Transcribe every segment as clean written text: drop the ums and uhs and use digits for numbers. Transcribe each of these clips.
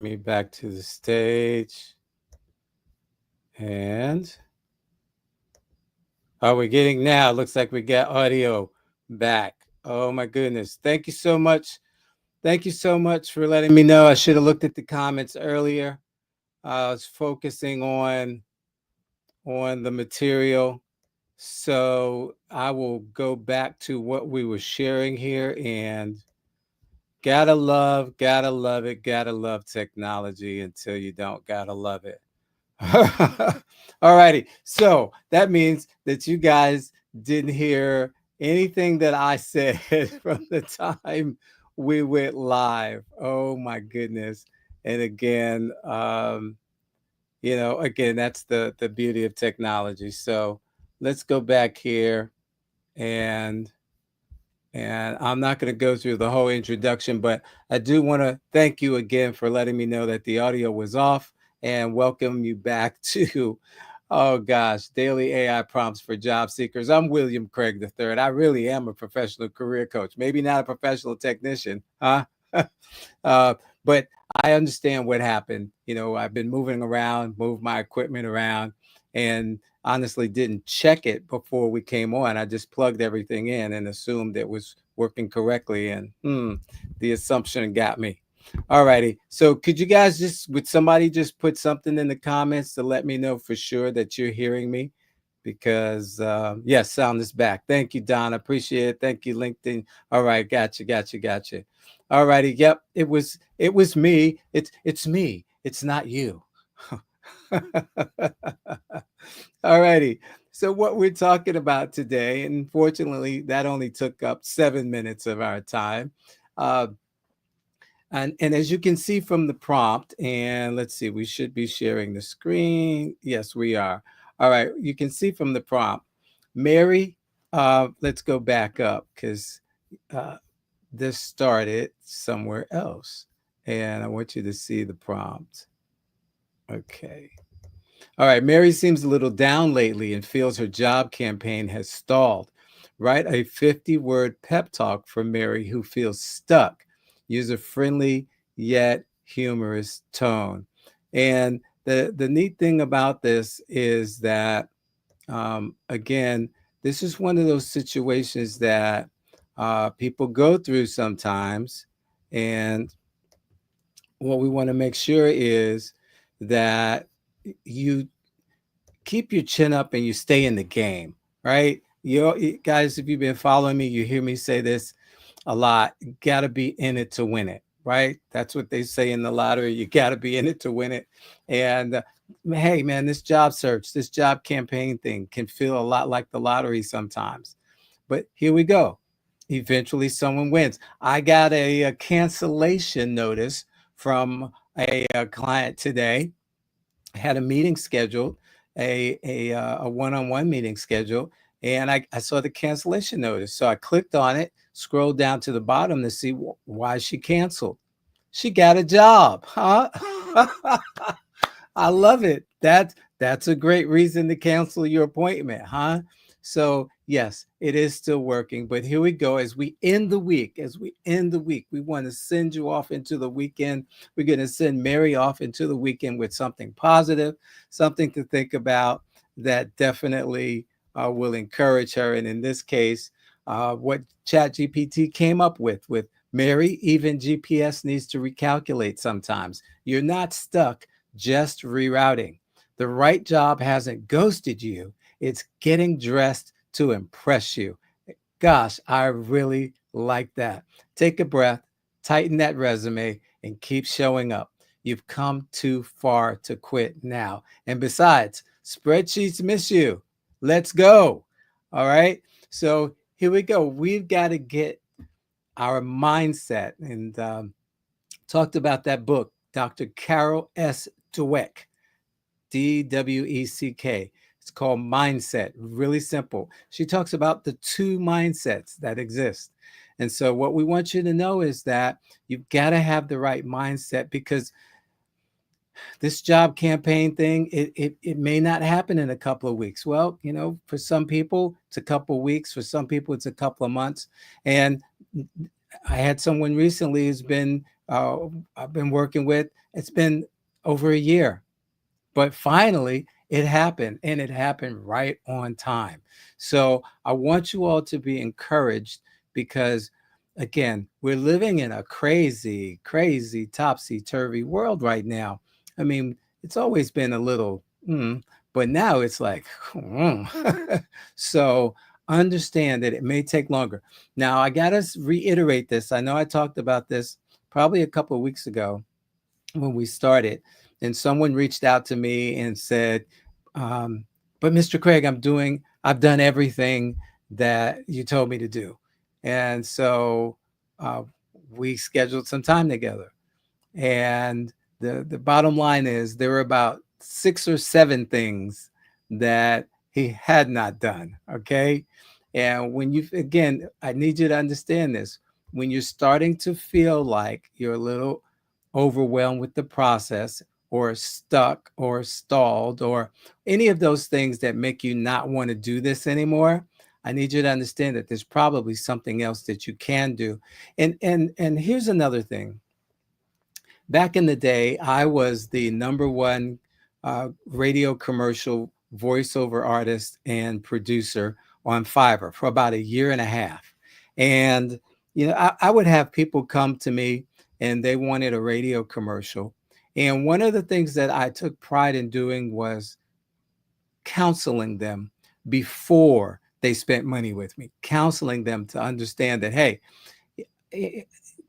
Me back to the stage. And we're getting now. Looks like we got audio back. Oh my goodness. Thank you so much. Thank you so much for letting me know. I should have looked at the comments earlier. I was focusing on the material. So I will go back to what we were sharing here, and gotta love it, gotta love technology until you don't gotta love it. All righty. So that means that you guys didn't hear anything that I said from the time we went live. Oh my goodness. And again, again, that's the beauty of technology. So let's go back here, and I'm not going to go through the whole introduction, but I do want to thank you again for letting me know that the audio was off, and welcome you back to, oh gosh, daily AI prompts for job seekers. I'm William Craig III. I really am a professional career coach, maybe not a professional technician, huh? But I understand what happened. I've been moving around, moved my equipment around, and honestly didn't check it before we came on. I just plugged everything in and assumed it was working correctly. And the assumption got me. All righty. So could you guys would somebody just put something in the comments to let me know for sure that you're hearing me? Because yes, sound is back. Thank you, Don. Appreciate it. Thank you, LinkedIn. All right, gotcha. All righty. Yep, it was me. It's me. It's not you. All righty. So what we're talking about today, and fortunately that only took up 7 minutes of our time. Uh, and as you can see from the prompt, and let's see, we should be sharing the screen. Yes, we are. All right, you can see from the prompt, Mary, let's go back up because uh, this started somewhere else. And I want you to see the prompt. Okay. All right. Mary seems a little down lately and feels her job campaign has stalled. Write a 50-word pep talk for Mary who feels stuck. Use a friendly yet humorous tone. And the neat thing about this is that, again, this is one of those situations that people go through sometimes. And what we want to make sure is that you keep your chin up and you stay in the game, right? Guys, if you've been following me, you hear me say this a lot. You got to be in it to win it, right? That's what they say in the lottery. You got to be in it to win it. And hey, man, this job search, this job campaign thing can feel a lot like the lottery sometimes. But here we go. Eventually, someone wins. I got a cancellation notice from a client today. I had a meeting scheduled, a one-on-one meeting scheduled, and I saw the cancellation notice. So I clicked on it, scrolled down to the bottom to see why she canceled. She got a job, huh? I love it. That's a great reason to cancel your appointment, huh? So yes, it is still working. But here we go. As we end the week, we want to send you off into the weekend. We're going to send Mary off into the weekend with something positive, something to think about that definitely will encourage her. And in this case, what ChatGPT came up with Mary, even GPS needs to recalculate sometimes. You're not stuck, just rerouting. The right job hasn't ghosted you, it's getting dressed to impress you. Gosh, I really like that. Take a breath, tighten that resume, and keep showing up. You've come too far to quit now. And besides, spreadsheets miss you. Let's go. All right. So here we go. We've got to get our mindset, and talked about that book, Dr. Carol S. Dweck, Dweck. It's called Mindset. Really simple. She talks about the two mindsets that exist. And so, what we want you to know is that you've got to have the right mindset, because this job campaign thing, it may not happen in a couple of weeks. Well, for some people, it's a couple of weeks. For some people, it's a couple of months. And I had someone recently who's been I've been working with. It's been over a year, but finally it happened, and it happened right on time. So I want you all to be encouraged, because again, we're living in a crazy, crazy, topsy-turvy world right now. I mean, it's always been a little but now it's like so understand that it may take longer. Now I gotta reiterate this. I know I talked about this probably a couple of weeks ago when we started, and someone reached out to me and said, um, "But Mr. Craig, I've done everything that you told me to do," and so uh, we scheduled some time together. And the bottom line is there were about 6 or 7 things that he had not done. Okay. And when you, again, I need you to understand this. When you're starting to feel like you're a little overwhelmed with the process, or stuck or stalled, or any of those things that make you not want to do this anymore, I need you to understand that there's probably something else that you can do. And here's another thing. Back in the day, I was the number one radio commercial voiceover artist and producer on Fiverr for about a year and a half. And, I would have people come to me and they wanted a radio commercial. And one of the things that I took pride in doing was counseling them before they spent money with me, counseling them to understand that, hey, eh,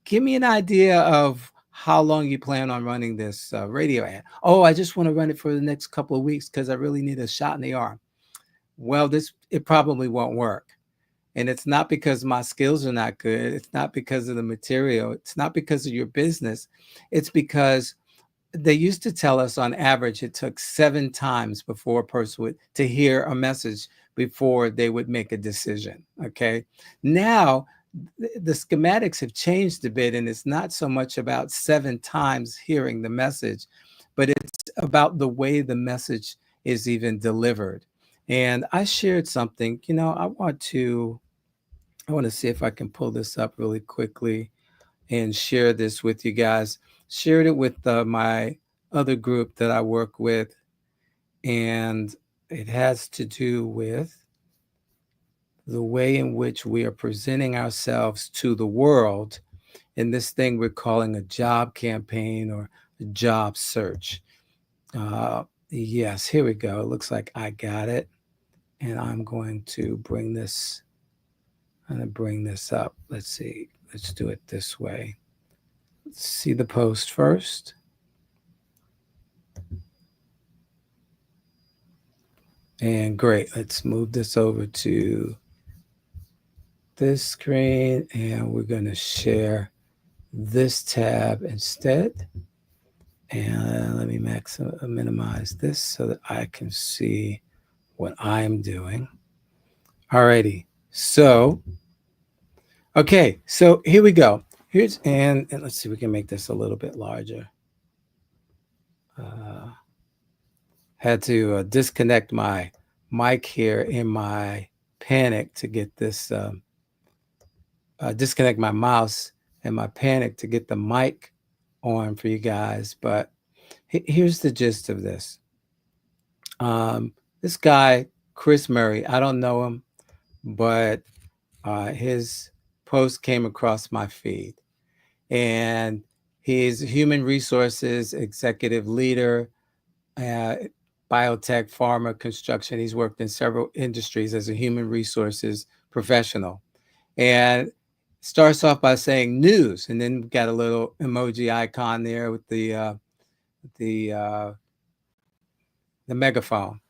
give me an idea of how long you plan on running this radio ad. Oh, I just want to run it for the next couple of weeks because I really need a shot in the arm. Well, it probably won't work. And it's not because my skills are not good. It's not because of the material. It's not because of your business. It's because they used to tell us on average it took 7 times before a person would to hear a message before they would make a decision. Okay. Now the schematics have changed a bit, and it's not so much about 7 times hearing the message, but it's about the way the message is even delivered. And I shared something, I want to see if I can pull this up really quickly and share this with you guys. Shared it with my other group that I work with, and it has to do with the way in which we are presenting ourselves to the world in this thing we're calling a job campaign or a job search. Yes, here we go. It looks like I got it. And I'm going to bring this up. Let's see. Let's do it this way. Let's see the post first. And great. Let's move this over to this screen, and we're going to share this tab instead. And let me minimize this so that I can see what I'm doing. Alrighty. So, okay. So here we go. And let's see, we can make this a little bit larger. Had to disconnect my mic here in my panic to get this, disconnect my mouse and my panic to get the mic on for you guys. But here's the gist of this. This guy, Chris Murray, I don't know him, but his post came across my feed. And he's a human resources executive leader, uh, biotech, pharma, construction. He's worked in several industries as a human resources professional. And starts off by saying news, and then got a little emoji icon there with the uh, the megaphone.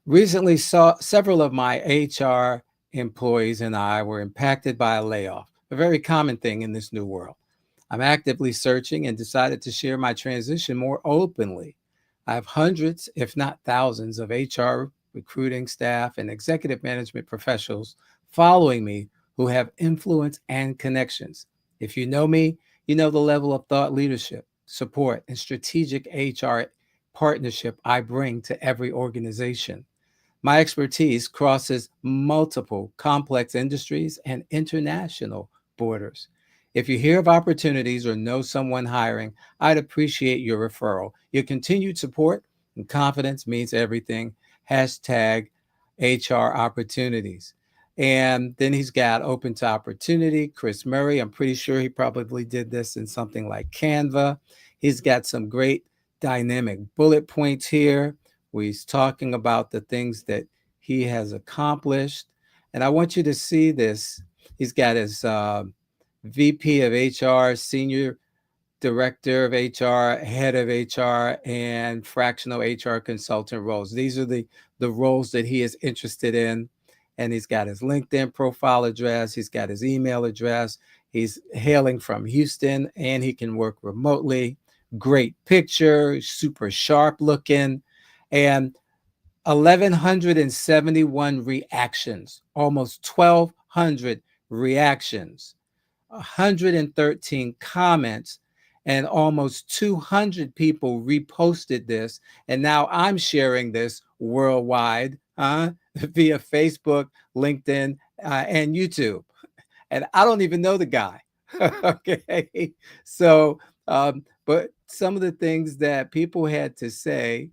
Recently, saw several of my HR employees and I were impacted by a layoff, a very common thing in this new world. I'm actively searching and decided to share my transition more openly. I have hundreds, if not thousands, of HR, recruiting staff, and executive management professionals following me who have influence and connections. If you know me, you know the level of thought leadership, support, and strategic HR partnership I bring to every organization. My expertise crosses multiple complex industries and international borders. If you hear of opportunities or know someone hiring, I'd appreciate your referral. Your continued support and confidence means everything. Hashtag HR opportunities. And then he's got open to opportunity. Chris Murray, I'm pretty sure he probably did this in something like Canva. He's got some great dynamic bullet points here where he's talking about the things that he has accomplished. And I want you to see this. He's got his VP of HR, Senior Director of HR, Head of HR, and Fractional HR Consultant roles. These are the roles that he is interested in. And he's got his LinkedIn profile address. He's got his email address. He's hailing from Houston and he can work remotely. Great picture, super sharp looking. And 1,171 reactions, almost 1,200 reactions, 113 comments, and almost 200 people reposted this. And now I'm sharing this worldwide via Facebook, LinkedIn, and YouTube. And I don't even know the guy. Okay. So, but some of the things that people had to say,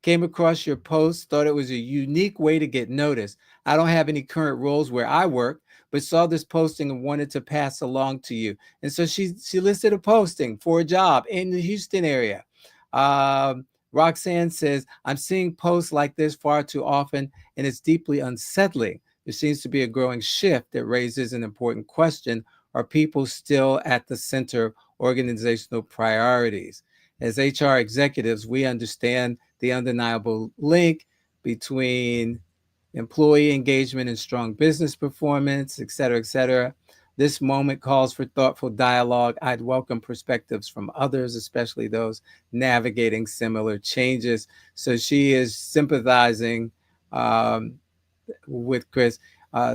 came across your post, thought it was a unique way to get noticed. I don't have any current roles where I work, but saw this posting and wanted to pass along to you. And so she listed a posting for a job in the Houston area. Roxanne says, I'm seeing posts like this far too often, and it's deeply unsettling. There seems to be a growing shift that raises an important question. Are people still at the center of organizational priorities? As HR executives, we understand the undeniable link between employee engagement and strong business performance, et cetera, et cetera. This moment calls for thoughtful dialogue. I'd welcome perspectives from others, especially those navigating similar changes. So she is sympathizing with Chris.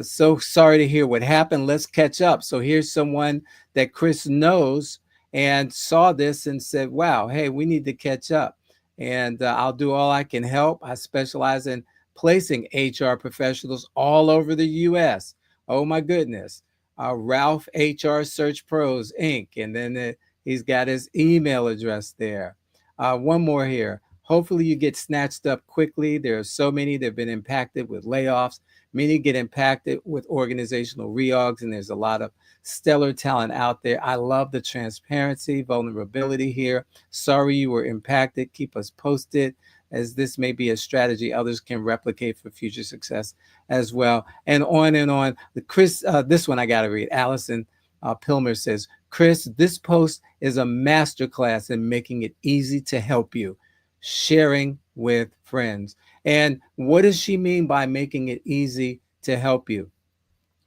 So sorry to hear what happened. Let's catch up. So here's someone that Chris knows and saw this and said, wow, hey, we need to catch up. And I'll do all I can help. I specialize in placing HR professionals all over the US. Oh my goodness. Ralph HR Search Pros Inc. And then he's got his email address there. One more here. Hopefully you get snatched up quickly. There are so many that have been impacted with layoffs. Many get impacted with organizational reorgs, and there's a lot of stellar talent out there. I love the transparency, vulnerability here. Sorry you were impacted. Keep us posted, as this may be a strategy others can replicate for future success as well. And on and on. Chris, this one I got to read. Allison Pilmer says, Chris, this post is a masterclass in making it easy to help you. Sharing with friends. And what does she mean by making it easy to help you?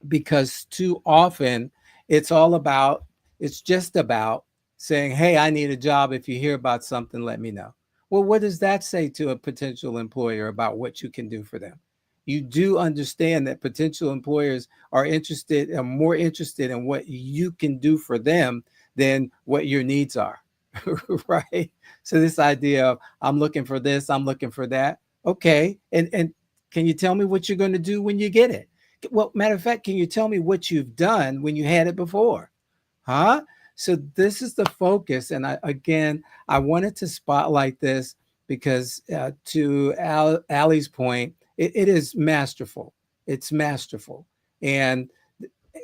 Because too often it's just about saying, hey, I need a job. If you hear about something, let me know. Well, what does that say to a potential employer about what you can do for them? You do understand that potential employers are more interested in what you can do for them than what your needs are. Right? So this idea of I'm looking for this, I'm looking for that. Okay. And can you tell me what you're going to do when you get it? Well, matter of fact, can you tell me what you've done when you had it before? Huh? So this is the focus. And I wanted to spotlight this because to Allie's point, it is masterful. It's masterful. And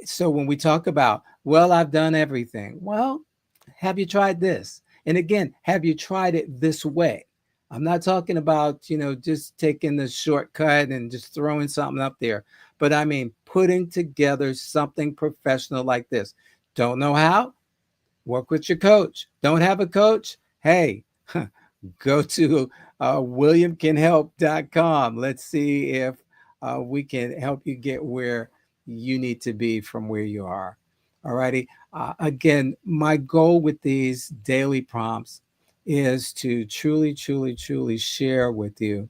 so when we talk about, well, I've done everything. Well, have you tried this? And again, have you tried it this way? I'm not talking about, just taking the shortcut and just throwing something up there, but I mean, putting together something professional like this. Don't know how? Work with your coach. Don't have a coach? Hey, go to williamcanhelp.com. Let's see if we can help you get where you need to be from where you are. All righty. Again, my goal with these daily prompts is to truly, truly, truly share with you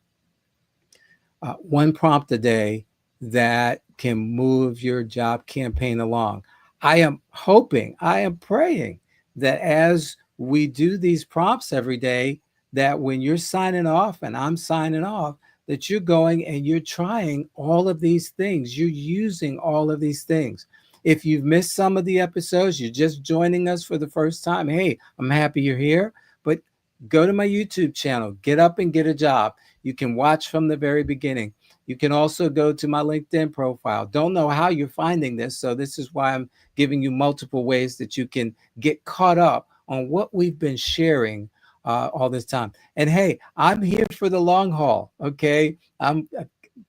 one prompt a day that can move your job campaign along. I am praying that as we do these prompts every day, that when you're signing off and I'm signing off, that you're going and you're trying all of these things. You're using all of these things. If you've missed some of the episodes, you're just joining us for the first time, hey, I'm happy you're here. But go to my YouTube channel, Get Up and Get a Job. You can watch from the very beginning. You can also go to my LinkedIn profile. Don't know how you're finding this, so this is why I'm giving you multiple ways that you can get caught up on what we've been sharing all this time. And hey, I'm here for the long haul. Okay, I've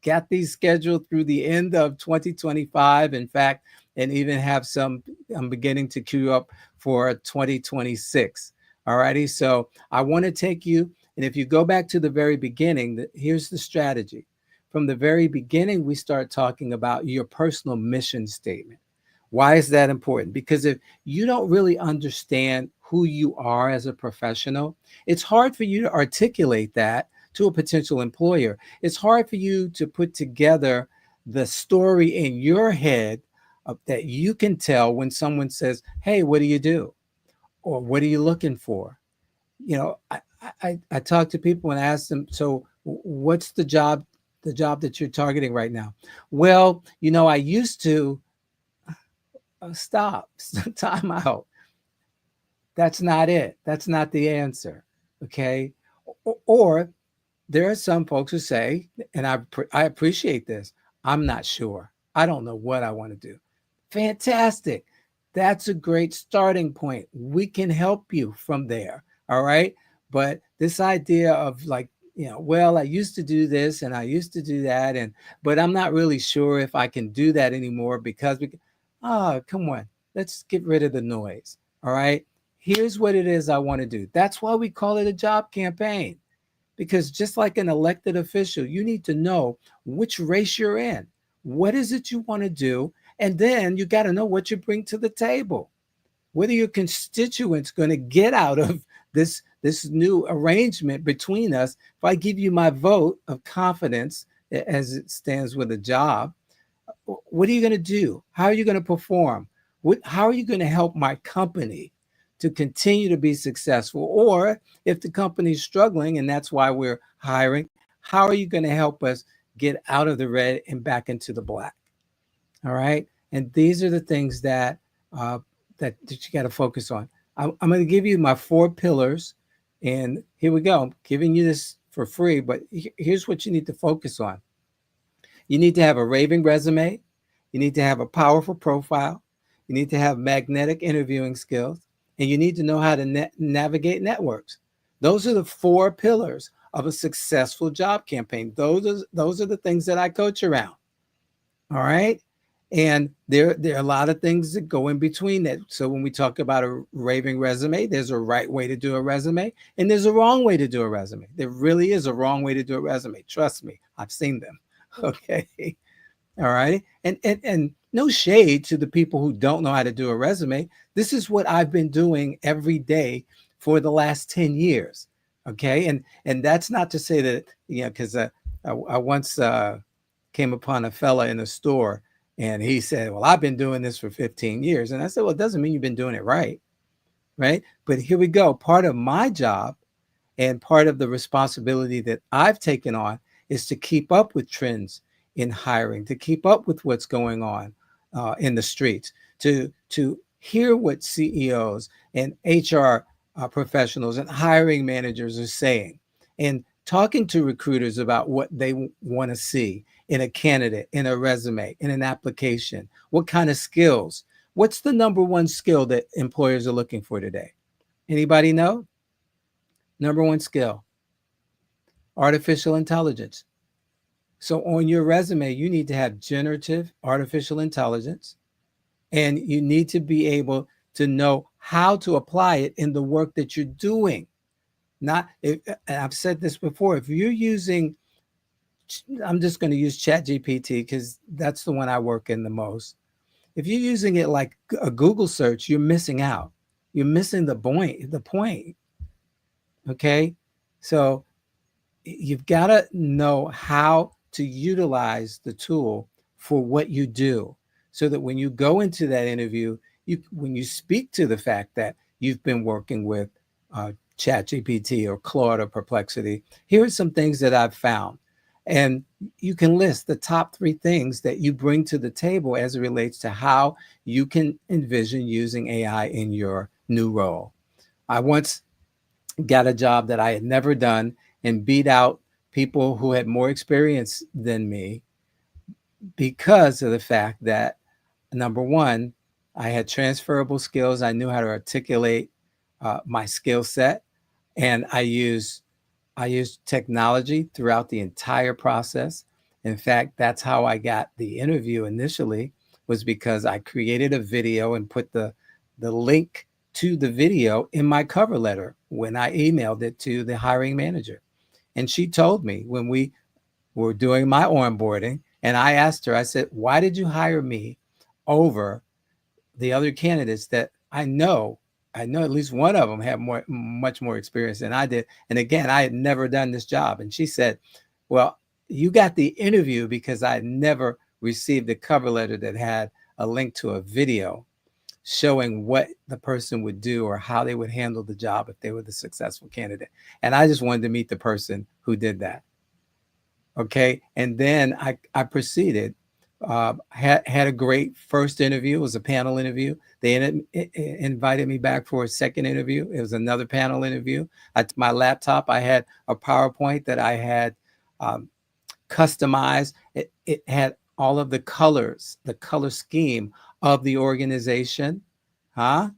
got these scheduled through the end of 2025. In fact, and even have some I'm beginning to queue up for 2026. All righty. So I want to take you, and if you go back to the very beginning, here's the strategy. From the very beginning, we start talking about your personal mission statement. Why is that important? Because if you don't really understand who you are as a professional, it's hard for you to articulate that to a potential employer. It's hard for you to put together the story in your head that you can tell when someone says, hey, what do you do? Or what are you looking for? You know, I talk to people and ask them, so what's the job that you're targeting right now? Well, I used to stop, time out. That's not it. That's not the answer. Okay. Or there are some folks who say, and I appreciate this, I'm not sure. I don't know what I want to do. Fantastic. That's a great starting point. We can help you from there. All right. But this idea of like, well, I used to do this and I used to do that, but I'm not really sure if I can do that anymore because come on, let's get rid of the noise. All right. Here's what it is I want to do. That's why we call it a job campaign, because just like an elected official, you need to know which race you're in. What is it you want to do? And then you got to know what you bring to the table. What are your constituents going to get out of this new arrangement between us? If I give you my vote of confidence as it stands with a job, what are you going to do? How are you going to perform? How are you going to help my company to continue to be successful? Or if the company's struggling and that's why we're hiring, how are you going to help us get out of the red and back into the black? All right. And these are the things that you got to focus on. I'm going to give you my 4 pillars, and here we go. I'm giving you this for free, but here's what you need to focus on. You need to have a raving resume. You need to have a powerful profile. You need to have magnetic interviewing skills, and you need to know how to navigate networks. Those are the 4 pillars of a successful job campaign. Those are the things that I coach around. All right. And there are a lot of things that go in between that. So when we talk about a raving resume, there's a right way to do a resume and there's a wrong way to do a resume. There really is a wrong way to do a resume. Trust me, I've seen them. Okay. All right. And no shade to the people who don't know how to do a resume. This is what I've been doing every day for the last 10 years. Okay. And that's not to say that, because I once came upon a fella in a store and he said, well, I've been doing this for 15 years. And I said, well, it doesn't mean you've been doing it right. Right. But here we go. Part of my job and part of the responsibility that I've taken on is to keep up with trends in hiring, to keep up with what's going on in the streets, to hear what CEOs and HR professionals and hiring managers are saying, and talking to recruiters about what they want to see in a candidate, in a resume, in an application. What kind of skills? What's the number one skill that employers are looking for today? Anybody know? Number one skill: artificial intelligence. So on your resume, you need to have generative artificial intelligence, and you need to be able to know how to apply it in the work that you're doing. Not, I've said this before, if you're using, I'm just going to use ChatGPT because that's the one I work in the most. If you're using it like a Google search, you're missing out. You're missing the point. Okay. So you've got to know how to utilize the tool for what you do, so that when you go into that interview, when you speak to the fact that you've been working with ChatGPT or Claude or Perplexity, here are some things that I've found. And you can list the top 3 things that you bring to the table as it relates to how you can envision using AI in your new role. I once got a job that I had never done and beat out people who had more experience than me because of the fact that, number one, I had transferable skills. I knew how to articulate my skill set, and I used technology throughout the entire process. In fact, that's how I got the interview initially, was because I created a video and put the link to the video in my cover letter when I emailed it to the hiring manager. And she told me when we were doing my onboarding, and I asked her, I said, "Why did you hire me over the other candidates that I know at least one of them had much more experience than I did. And again, I had never done this job." And she said, "Well, you got the interview because I had never received a cover letter that had a link to a video showing what the person would do or how they would handle the job if they were the successful candidate. And I just wanted to meet the person who did that." Okay. And then I proceeded, had a great first interview. It was a panel interview. They invited me back for a second interview. It was another panel interview. I took my laptop. I had a PowerPoint that I had um, customized. It had all of the colors, the color scheme of the organization, huh?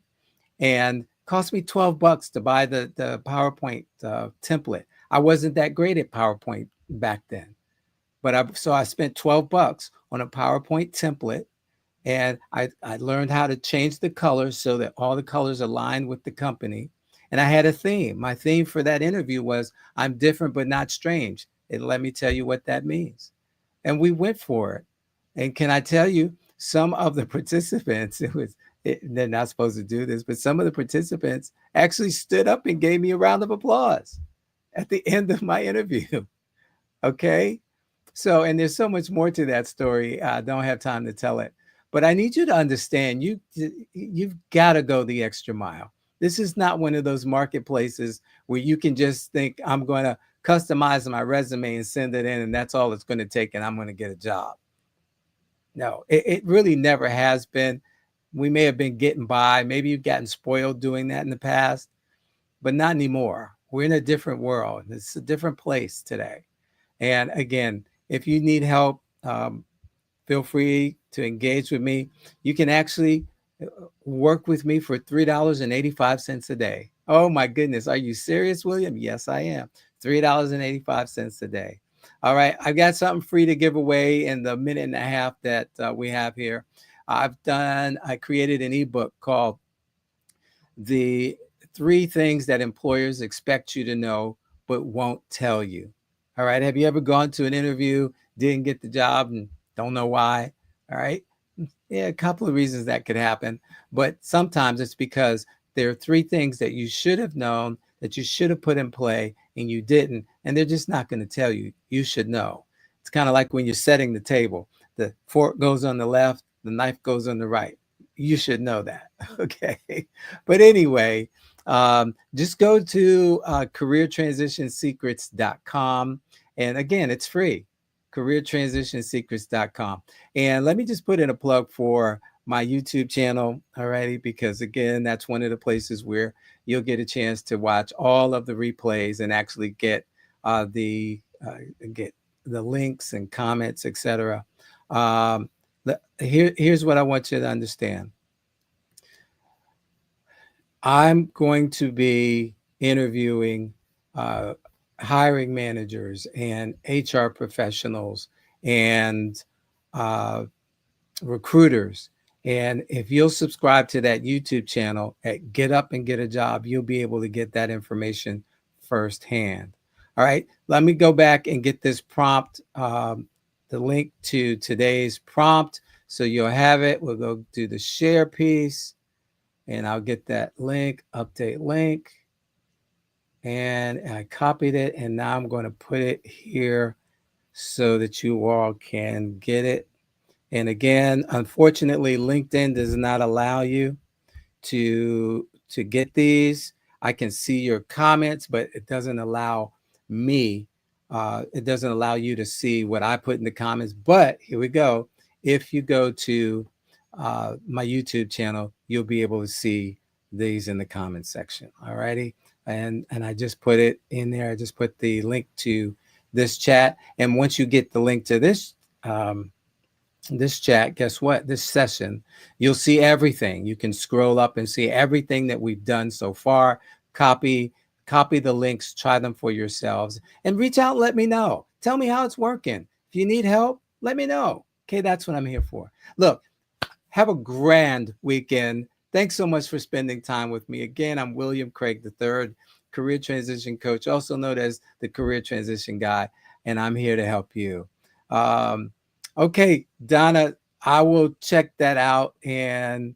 And cost me $12 to buy the PowerPoint template. I wasn't that great at PowerPoint back then. But I spent $12 on a PowerPoint template, and I learned how to change the colors so that all the colors aligned with the company. And I had a theme. My theme for that interview was, "I'm different but not strange." And let me tell you what that means. And we went for it. And can I tell you, some of the participants, they're not supposed to do this, but some of the participants actually stood up and gave me a round of applause at the end of my interview. Okay. So, and there's so much more to that story. I don't have time to tell it, but I need you to understand, you've got to go the extra mile. This is not one of those marketplaces where you can just think, "I'm going to customize my resume and send it in, and that's all it's going to take, and I'm going to get a job." No, it really never has been. We may have been getting by. Maybe you've gotten spoiled doing that in the past, but not anymore. We're in a different world. It's a different place today. And again, if you need help, feel free to engage with me. You can actually work with me for $3.85 a day. Oh my goodness. Are you serious, William? Yes, I am. $3.85 a day. All right. I've got something free to give away in the minute and a half that we have here. I created an ebook called "The 3 Things That Employers Expect You to Know But Won't Tell You." All right. Have you ever gone to an interview, didn't get the job, and don't know why? All right. Yeah, a couple of reasons that could happen. But sometimes it's because there are 3 things that you should have known, that you should have put in play, and you didn't. And they're just not going to tell you. You should know. It's kind of like when you're setting the table, the fork goes on the left, the knife goes on the right. You should know that. Okay. But anyway, just go to careertransitionsecrets.com. And again, it's free, careertransitionsecrets.com. And let me just put in a plug for my YouTube channel already, because again, that's one of the places where you'll get a chance to watch all of the replays and actually get the get the links and comments, etc. Um, here's what I want you to understand. I'm going to be interviewing uh, hiring managers and HR professionals and uh, recruiters. And if you'll subscribe to that YouTube channel at Get Up and Get a Job, you'll be able to get that information firsthand. All right, let me go back and get this prompt, the link to today's prompt. So you'll have it. We'll go do the share piece, and I'll get that link, update link. And I copied it, and now I'm going to put it here so that you all can get it. And again, unfortunately, LinkedIn does not allow you to get these. I can see your comments, but it doesn't allow me It doesn't allow you to see what I put in the comments, but here we go. If you go to my YouTube channel, you'll be able to see these in the comments section. All righty. And I just put it in there. I just put the link to this chat. And once you get the link to this chat, guess what? This session, you'll see everything. You can scroll up and see everything that we've done so far. Copy the links, try them for yourselves, and reach out. Let me know. Tell me how it's working. If you need help, let me know. Okay, that's what I'm here for. Look, have a grand weekend. Thanks so much for spending time with me. Again, I'm William Craig III, career transition coach, also known as the career transition guy, and I'm here to help you. Okay, Donna, I will check that out. And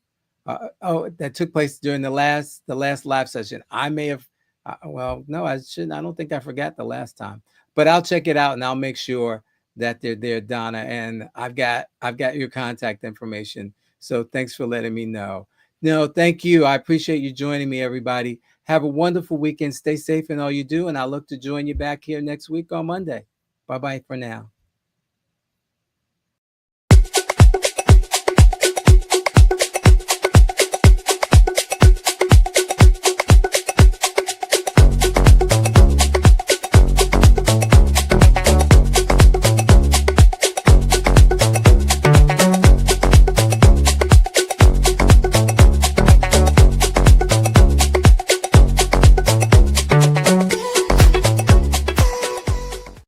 oh, that took place during the last live session. I may have, well, no, I shouldn't. I don't think I forgot the last time, but I'll check it out and I'll make sure that they're there, Donna. And I've got your contact information. So thanks for letting me know. No, thank you. I appreciate you joining me, everybody. Have a wonderful weekend. Stay safe in all you do, and I look to join you back here next week on Monday. Bye-bye for now.